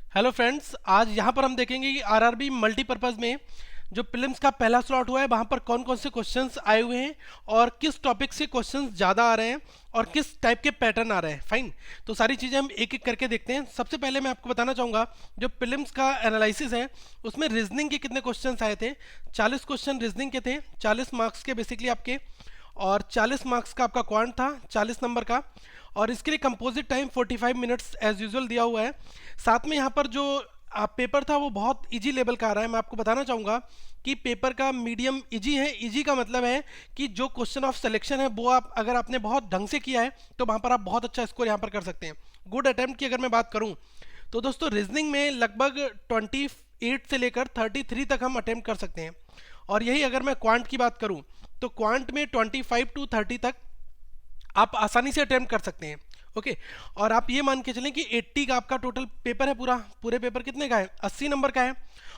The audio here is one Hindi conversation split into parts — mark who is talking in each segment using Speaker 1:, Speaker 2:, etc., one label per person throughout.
Speaker 1: हेलो फ्रेंड्स, आज यहाँ पर हम देखेंगे कि आरआरबी मल्टीपर्पज़ में जो प्रीलिम्स का पहला स्लॉट हुआ है वहाँ पर कौन कौन से क्वेश्चंस आए हुए हैं और किस टॉपिक से क्वेश्चंस ज़्यादा आ रहे हैं और किस टाइप के पैटर्न आ रहे हैं। फाइन, तो सारी चीज़ें हम एक एक करके देखते हैं। सबसे पहले मैं आपको बताना चाहूँगा, जो प्रीलिम्स का एनालिसिस है उसमें रीजनिंग के कितने क्वेश्चंस आए थे। 40 क्वेश्चन रीजनिंग के थे, 40 मार्क्स के बेसिकली आपके, और 40 मार्क्स का आपका क्वांट था 40 नंबर का, और इसके लिए composite time 45 minutes as usual दिया हुआ है। साथ में यहाँ पर जो पेपर था वो बहुत इजी लेवल का आ रहा है। मैं आपको बताना चाहूँगा कि पेपर का मीडियम इजी है। इजी का मतलब है कि जो क्वेश्चन ऑफ सिलेक्शन है वो आप अगर आपने बहुत ढंग से किया है तो वहाँ पर आप बहुत अच्छा स्कोर यहाँ पर कर सकते हैं। गुड अटेम्प्ट की अगर मैं बात करूँ तो दोस्तों रीजनिंग में लगभग 28 से लेकर 33 तक हम अटेम्प्ट कर सकते हैं। और यही अगर मैं क्वांट की बात करूं तो क्वांट में 25 टू 30 तक आप आसानी से अटेम्प्ट कर सकते हैं। ओके, और आप ये मान के चलें कि 80 का आपका टोटल पेपर है। पूरे पेपर कितने का है? 80 नंबर का है।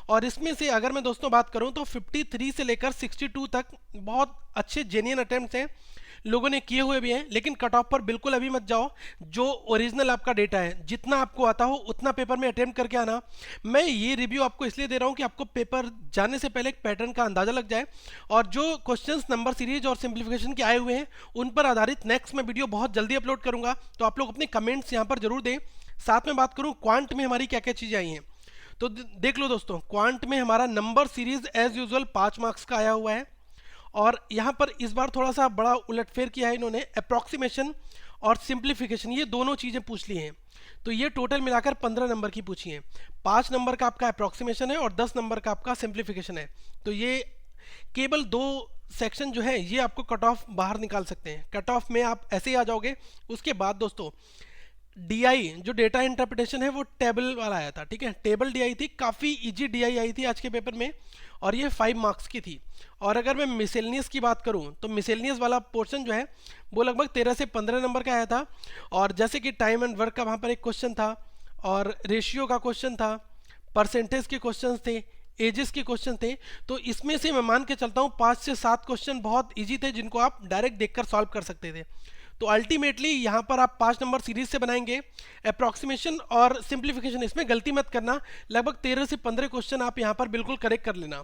Speaker 1: और इसमें से अगर मैं दोस्तों बात करूं तो 53 से लेकर 62 तक बहुत अच्छे जेन्युइन अटेम्प्ट्स हैं, लोगों ने किए हुए भी हैं। लेकिन कट ऑफ पर बिल्कुल अभी मत जाओ। जो ओरिजिनल आपका डेटा है, जितना आपको आता हो उतना पेपर में अटेम्प्ट करके आना। मैं ये रिव्यू आपको इसलिए दे रहा हूँ कि आपको पेपर जाने से पहले एक पैटर्न का अंदाजा लग जाए, और जो क्वेश्चंस नंबर सीरीज और सिंप्लीफिकेशन के आए हुए हैं उन पर आधारित नेक्स्ट मैं वीडियो बहुत जल्दी अपलोड करूंगा, तो आप लोग अपने कमेंट्स यहाँ पर जरूर दें। साथ में बात करूँ क्वांट में हमारी क्या क्या चीज़ें आई हैं, तो देख लो दोस्तों, क्वांट में हमारा number series as usual 5 marks का आया हुआ है। और यहाँ पर इस बार थोड़ा सा बड़ा उलटफेर किया है इन्होंने, अप्रॉक्सीमेशन और सिंप्लीफिकेशन ये दोनों चीज़ें पूछ ली हैं। तो ये टोटल मिलाकर 15 नंबर की पूछी हैं। 5 नंबर का आपका अप्रॉक्सीमेशन है और 10 नंबर का आपका सिंप्लीफिकेशन है। तो ये केवल दो सेक्शन जो है ये आपको कट ऑफ बाहर निकाल सकते हैं। कट ऑफ में आप ऐसे ही आ जाओगे। उसके बाद दोस्तों डीआई जो डेटा इंटरप्रिटेशन है वो टेबल वाला आया था। ठीक है, टेबल डीआई थी, काफ़ी इजी डीआई आई थी आज के पेपर में, और ये 5 मार्क्स की थी। और अगर मैं मिसेलनियस की बात करूं तो मिसेलनियस वाला पोर्शन जो है वो लगभग 13 से 15 नंबर का आया था। और जैसे कि टाइम एंड वर्क का वहाँ पर एक क्वेश्चन था, और रेशियो का क्वेश्चन था, परसेंटेज के क्वेश्चन थे, एजेस के क्वेश्चन थे। तो इसमें से मैं मान के चलता हूँ 5 से 7 क्वेश्चन बहुत इजी थे जिनको आप डायरेक्ट देखकर सॉल्व कर सकते थे। तो अल्टीमेटली यहाँ पर आप 5 नंबर सीरीज से बनाएंगे। अप्रॉक्सीमेशन और सिंप्लीफिकेशन इसमें गलती मत करना, लगभग 13 से 15 क्वेश्चन आप यहाँ पर बिल्कुल करेक्ट कर लेना।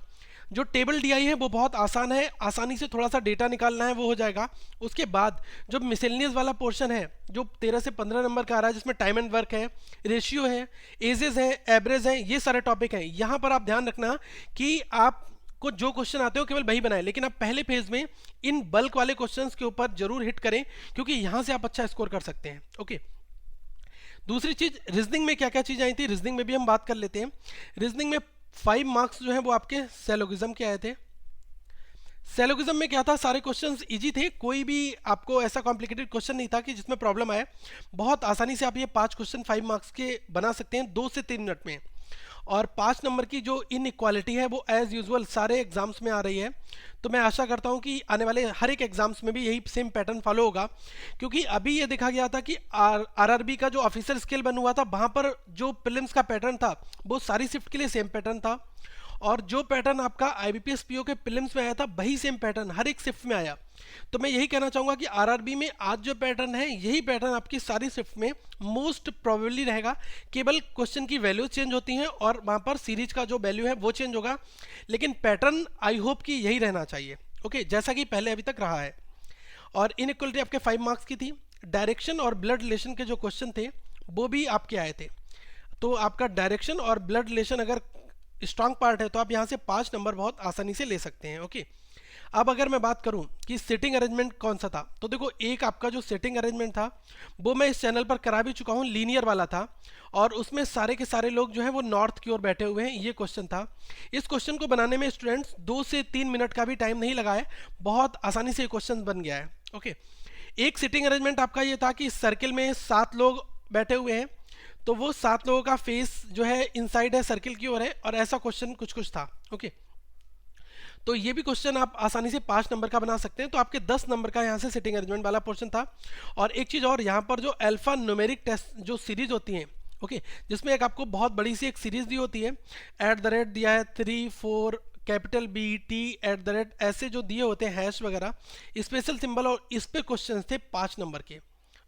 Speaker 1: जो टेबल डीआई है वो बहुत आसान है, आसानी से थोड़ा सा डेटा निकालना है वो हो जाएगा। उसके बाद जो मिसेलिनियस वाला पोर्शन है जो 13 से 15 नंबर का आ रहा है, जिसमें टाइम एंड वर्क है, रेशियो है, एजेस है, एवरेज है, ये सारे टॉपिक हैं। यहाँ पर आप ध्यान रखना कि आप को जो क्वेश्चन आते हो केवल वही बनाए, लेकिन आप पहले फेज में इन बल्क वाले क्वेश्चंस के ऊपर जरूर हिट करें, क्योंकि यहां से आप अच्छा स्कोर कर सकते हैं। ओके, दूसरी चीज रीजनिंग में क्या क्या चीज आई थी, रीजनिंग में भी हम बात कर लेते हैं। रीजनिंग में 5 मार्क्स जो है वो आपके सैलोगिज्म के आए थे। सैलोगिज्म में क्या था, सारे क्वेश्चंस इजी थे, कोई भी आपको ऐसा कॉम्प्लिकेटेड क्वेश्चन नहीं था कि जिसमें प्रॉब्लम आए। बहुत आसानी से आप ये 5 क्वेश्चन 5 मार्क्स के बना सकते हैं 2 से 3 मिनट में। और 5 नंबर की जो इनइक्वालिटी है वो एज यूजुअल सारे एग्जाम्स में आ रही है। तो मैं आशा करता हूं कि आने वाले हर एक एग्जाम्स में भी यही सेम पैटर्न फॉलो होगा, क्योंकि अभी ये देखा गया था कि आरआरबी का जो ऑफिसर स्केल बन हुआ था वहां पर जो प्रीलिम्स का पैटर्न था वो सारी शिफ्ट के लिए सेम पैटर्न था, और जो पैटर्न आपका आईबीपीएस पीओ के प्रीलिम्स में आया था वही सेम पैटर्न हर एक शिफ्ट में आया। तो मैं यही कहना चाहूंगा कि आरआरबी में आज जो पैटर्न है यही पैटर्न आपकी सारी शिफ्ट में मोस्ट प्रोबेबली रहेगा। केवल क्वेश्चन की वैल्यू चेंज होती हैं और वहां पर सीरीज का जो वैल्यू है वो चेंज होगा, लेकिन पैटर्न आई होप कि यही रहना चाहिए। ओके, जैसा कि पहले अभी तक रहा है। और इनइक्वलिटी आपके 5 मार्क्स की थी। डायरेक्शन और ब्लड रिलेशन के जो क्वेश्चन थे वो भी आपके आए थे। तो आपका डायरेक्शन और ब्लड रिलेशन अगर स्ट्रांग पार्ट है तो आप यहाँ से 5 नंबर बहुत आसानी से ले सकते हैं। ओके, अब अगर मैं बात करूं कि सेटिंग अरेंजमेंट कौन सा था, तो देखो एक आपका जो सेटिंग अरेंजमेंट था वो मैं इस चैनल पर करा भी चुका हूं, लीनियर वाला था, और उसमें सारे के सारे लोग जो है वो नॉर्थ की ओर बैठे हुए हैं। ये क्वेश्चन था। इस क्वेश्चन को बनाने में स्टूडेंट्स 2 से 3 मिनट का भी टाइम नहीं लगा है, बहुत आसानी से ये क्वेश्चन बन गया है। ओके, एक सेटिंग अरेंजमेंट आपका ये था कि सर्किल में 7 लोग बैठे हुए हैं, तो वो 7 लोगों का फेस जो है इनसाइड है, सर्किल की ओर है, और ऐसा क्वेश्चन कुछ कुछ था। ओके, तो ये भी क्वेश्चन आप आसानी से 5 नंबर का बना सकते हैं। तो आपके 10 नंबर का यहाँ से सेटिंग अरेंजमेंट वाला पोर्शन था। और एक चीज़ और, यहाँ पर जो अल्फा न्यूमेरिक टेस्ट जो सीरीज होती हैं, ओके, जिसमें एक आपको बहुत बड़ी सी एक सीरीज दी होती है, @ दिया है 3 4 कैपिटल बी टी @ ऐसे जो दिए होते हैं हैश वगैरह, स्पेशल सिंबल, और इस पे क्वेश्चन थे 5 नंबर के।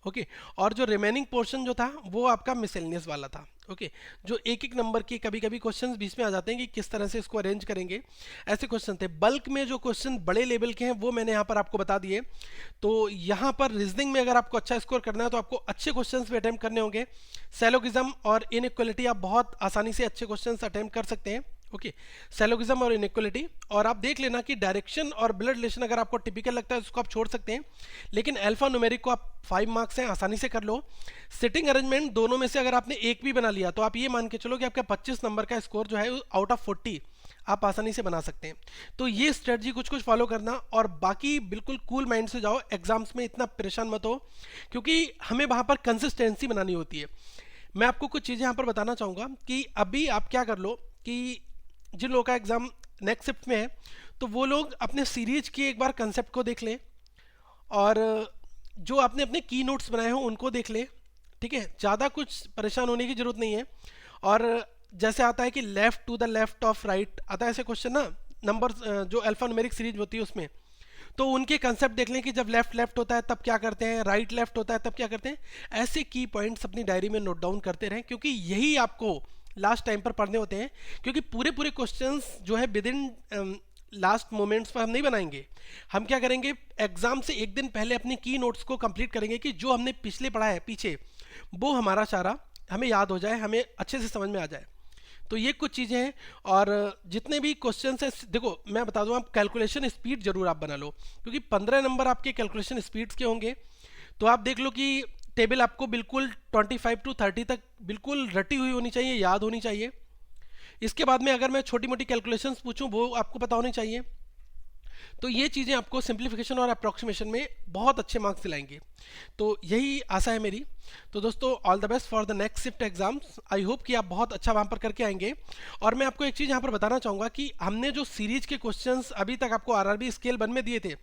Speaker 1: ओके। और जो रिमेनिंग पोर्शन जो था वो आपका मिसलेनियस वाला था। ओके, जो एक एक नंबर के कभी कभी क्वेश्चंस बीच में आ जाते हैं कि किस तरह से इसको अरेंज करेंगे, ऐसे क्वेश्चन थे। बल्क में जो क्वेश्चन बड़े लेवल के हैं वो मैंने यहाँ पर आपको बता दिए। तो यहाँ पर रीजनिंग में अगर आपको अच्छा स्कोर करना है तो आपको अच्छे क्वेश्चन भी अटेम्प्ट करने होंगे। सैलोगिज्म और इनइक्वालिटी आप बहुत आसानी से अच्छे क्वेश्चन अटेम्प्ट कर सकते हैं। ओके, सैलोगिज्म और इनइक्वालिटी। और आप देख लेना कि डायरेक्शन और ब्लड रिलेशन अगर आपको टिपिकल लगता है तो उसको आप छोड़ सकते हैं, लेकिन अल्फा न्यूमेरिक को आप 5 मार्क्स हैं आसानी से कर लो। सिटिंग अरेंजमेंट दोनों में से अगर आपने एक भी बना लिया तो आप ये मान के चलो कि आपका 25 नंबर का स्कोर जो है आउट ऑफ 40 आप आसानी से बना सकते हैं। तो ये स्ट्रेटजी कुछ कुछ फॉलो करना, और बाकी बिल्कुल कूल माइंड से जाओ एग्जाम्स में, इतना परेशान मत हो, क्योंकि हमें वहाँ पर कंसिस्टेंसी बनानी होती है। मैं आपको कुछ चीज़ें यहाँ पर बताना चाहूँगा कि अभी आप क्या कर लो कि जिन लोगों का एग्ज़ाम नेक्स्ट शिफ्ट में है तो वो लोग अपने सीरीज के एक बार कंसेप्ट को देख लें, और जो आपने अपने की नोट्स बनाए हो उनको देख लें। ठीक है, ज़्यादा कुछ परेशान होने की ज़रूरत नहीं है। और जैसे आता है कि left to the left of right आता है ऐसे क्वेश्चन ना, नंबर जो अल्फा न्यूमेरिक सीरीज होती है उसमें, तो उनके कंसेप्ट देख लें कि जब लेफ्ट लेफ्ट होता है तब क्या करते हैं, राइट लेफ्ट होता है तब क्या करते हैं। ऐसे की पॉइंट्स अपनी डायरी में नोट डाउन करते रहें, क्योंकि यही आपको लास्ट टाइम पर पढ़ने होते हैं। क्योंकि पूरे पूरे क्वेश्चंस जो है विद इन लास्ट मोमेंट्स पर हम नहीं बनाएंगे। हम क्या करेंगे, एग्जाम से एक दिन पहले अपनी की नोट्स को कंप्लीट करेंगे कि जो हमने पिछले पढ़ा है पीछे वो हमारा सारा हमें याद हो जाए, हमें अच्छे से समझ में आ जाए। तो ये कुछ चीज़ें हैं। और जितने भी क्वेश्चन हैं, देखो मैं बता दूं, आप कैलकुलेशन स्पीड जरूर आप बना लो, क्योंकि 15 नंबर आपके कैलकुलेशन स्पीड्स के होंगे। तो आप देख लो कि टेबल आपको बिल्कुल 25 to 30 तक बिल्कुल रटी हुई होनी चाहिए, याद होनी चाहिए। इसके बाद में अगर मैं छोटी मोटी कैलकुलेशंस पूछूं वो आपको पता होनी चाहिए। तो ये चीज़ें आपको सिंप्लीफिकेशन और अप्रॉक्सीमेशन में बहुत अच्छे मार्क्स दिलाएंगे। तो यही आशा है मेरी। तो दोस्तों, all the best for the next shift exams. I hope कि आप बहुत अच्छा वहाँ पर करके आएंगे। और मैं आपको एक चीज़ यहाँ पर बताना चाहूँगा कि हमने जो सीरीज के क्वेश्चंस अभी तक आपको आरआरबी स्केल 1 में दिए थे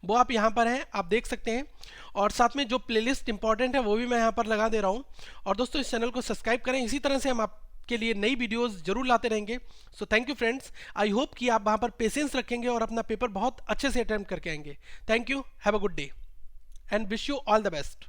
Speaker 1: वो आप यहाँ पर हैं, आप देख सकते हैं। और साथ में जो प्लेलिस्ट इंपॉर्टेंट है वो भी मैं यहाँ पर लगा दे रहा हूँ। और दोस्तों, इस चैनल को सब्सक्राइब करें, इसी तरह से हम आप के लिए नई वीडियोस जरूर लाते रहेंगे। So thank you friends, I hope कि आप वहाँ पर पेशेंस रखेंगे और अपना पेपर बहुत अच्छे से अटेम्प्ट करके आएंगे। Thank you, have a good day and wish you all the best.